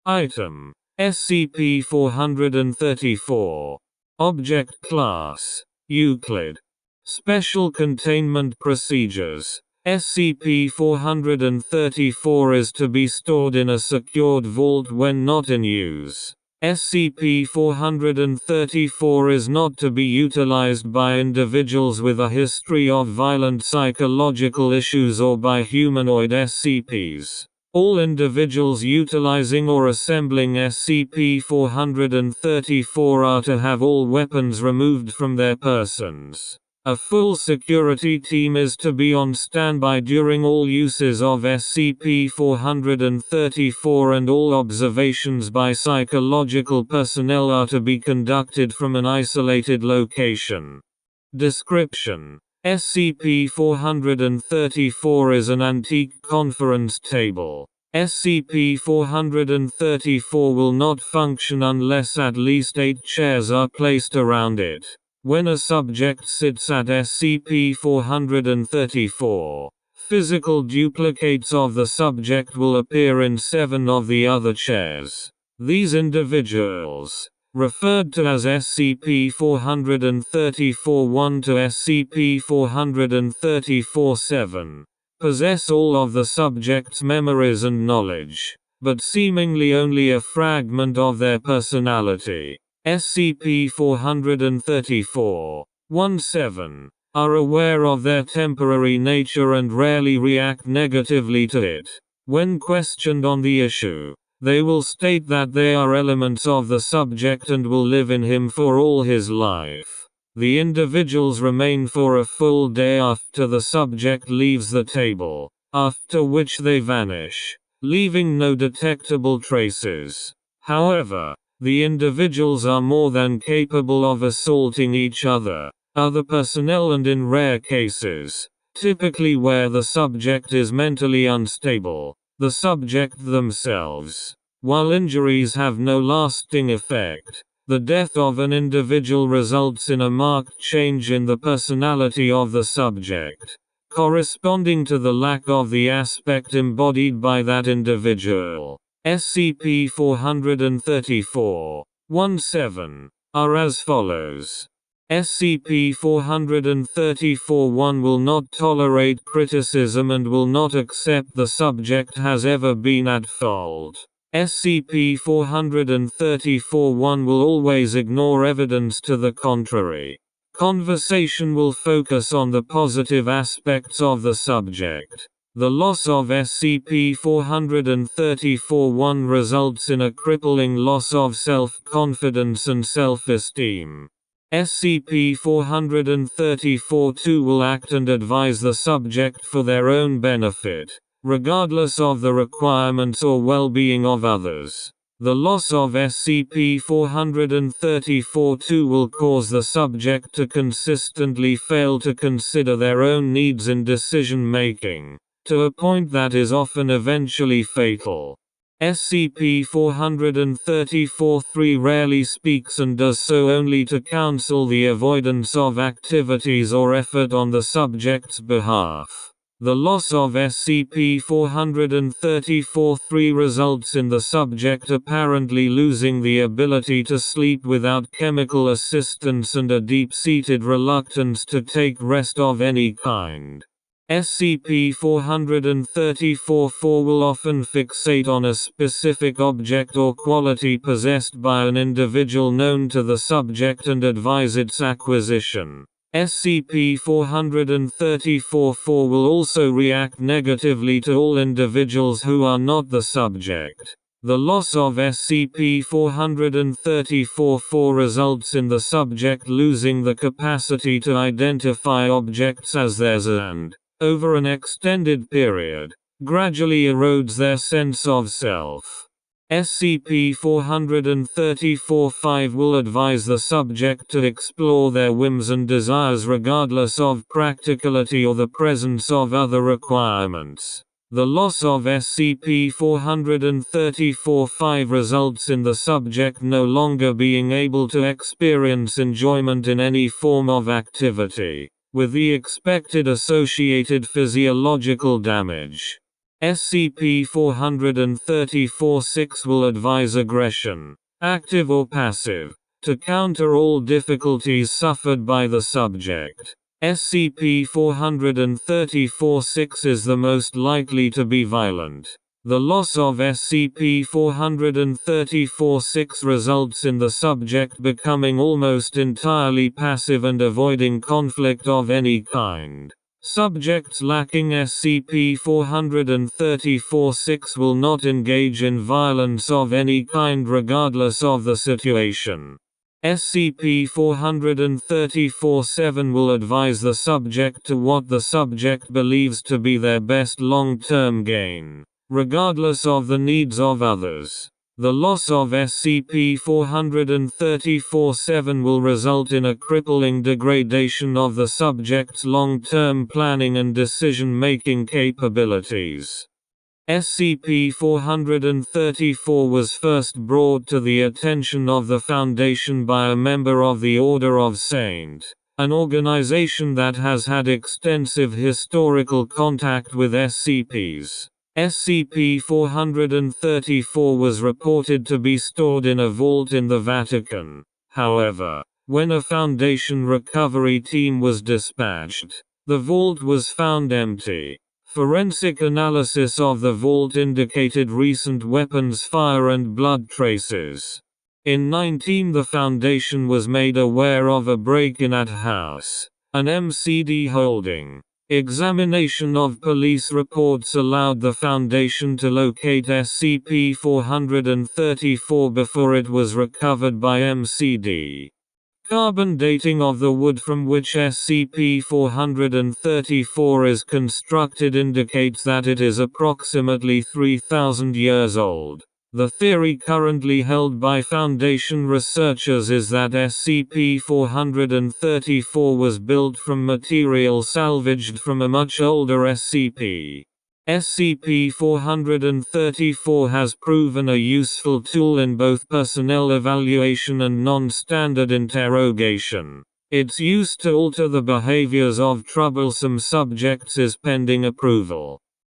Item. SCP-434. Object Class: Euclid. Special Containment Procedures. SCP-434 is to be stored in a secured vault when not in use. SCP-434 is not to be utilized by individuals with a history of violent psychological issues or by humanoid SCPs. All individuals utilizing or assembling SCP-434 are to have all weapons removed from their persons. A full security team is to be on standby during all uses of SCP-434 and all observations by psychological personnel are to be conducted from an isolated location. Description: SCP-434 is an antique conference table. SCP-434 will not function unless at least 8 chairs are placed around it. When a subject sits at SCP-434, physical duplicates of the subject will appear in 7 of the other chairs. These individuals, referred to as SCP-434-1 to SCP-434-7, possess all of the subject's memories and knowledge, but seemingly only a fragment of their personality. SCP-434-17 are aware of their temporary nature and rarely react negatively to it. When questioned on the issue, they will state that they are elements of the subject and will live in him for all his life. The individuals remain for a full day after the subject leaves the table, after which they vanish, leaving no detectable traces. However, the individuals are more than capable of assaulting each other, other personnel and in rare cases, typically where the subject is mentally unstable, the subject themselves. While injuries have no lasting effect, the death of an individual results in a marked change in the personality of the subject, corresponding to the lack of the aspect embodied by that individual. SCP-434-17 are as follows. SCP-434-1 will not tolerate criticism and will not accept the subject has ever been at fault. SCP-434-1 will always ignore evidence to the contrary. Conversation will focus on the positive aspects of the subject. The loss of SCP-434-1 results in a crippling loss of self-confidence and self-esteem. SCP-434-2 will act and advise the subject for their own benefit, regardless of the requirements or well-being of others. The loss of SCP-434-2 will cause the subject to consistently fail to consider their own needs in decision-making, to a point that is often eventually fatal. SCP-434-3 rarely speaks and does so only to counsel the avoidance of activities or effort on the subject's behalf. The loss of SCP-434-3 results in the subject apparently losing the ability to sleep without chemical assistance and a deep-seated reluctance to take rest of any kind. SCP-434-4 will often fixate on a specific object or quality possessed by an individual known to the subject and advise its acquisition. SCP-434-4 will also react negatively to all individuals who are not the subject. The loss of SCP-434-4 results in the subject losing the capacity to identify objects as theirs and, over an extended period, gradually erodes their sense of self. SCP-434-5 will advise the subject to explore their whims and desires regardless of practicality or the presence of other requirements. The loss of SCP-434-5 results in the subject no longer being able to experience enjoyment in any form of activity, with the expected associated physiological damage. SCP-434-6 will advise aggression, active or passive, to counter all difficulties suffered by the subject. SCP-434-6 is the most likely to be violent. The loss of SCP-434-6 results in the subject becoming almost entirely passive and avoiding conflict of any kind. Subjects lacking SCP-434-6 will not engage in violence of any kind regardless of the situation. SCP-434-7 will advise the subject to what the subject believes to be their best long-term gain, regardless of the needs of others. The loss of SCP-434-7 will result in a crippling degradation of the subject's long-term planning and decision-making capabilities. SCP-434 was first brought to the attention of the Foundation by a member of the Order of St., an organization that has had extensive historical contact with SCPs. SCP-434 was reported to be stored in a vault in the Vatican. However, when a Foundation recovery team was dispatched, the vault was found empty. Forensic analysis of the vault indicated recent weapons fire and blood traces. In 2019, the Foundation was made aware of a break-in at a house, an MCD holding. Examination of police reports allowed the Foundation to locate SCP-434 before it was recovered by MCD. Carbon dating of the wood from which SCP-434 is constructed indicates that it is approximately 3,000 years old. The theory currently held by Foundation researchers is that SCP-434 was built from material salvaged from a much older SCP. SCP-434 has proven a useful tool in both personnel evaluation and non-standard interrogation. Its use to alter the behaviors of troublesome subjects is pending approval.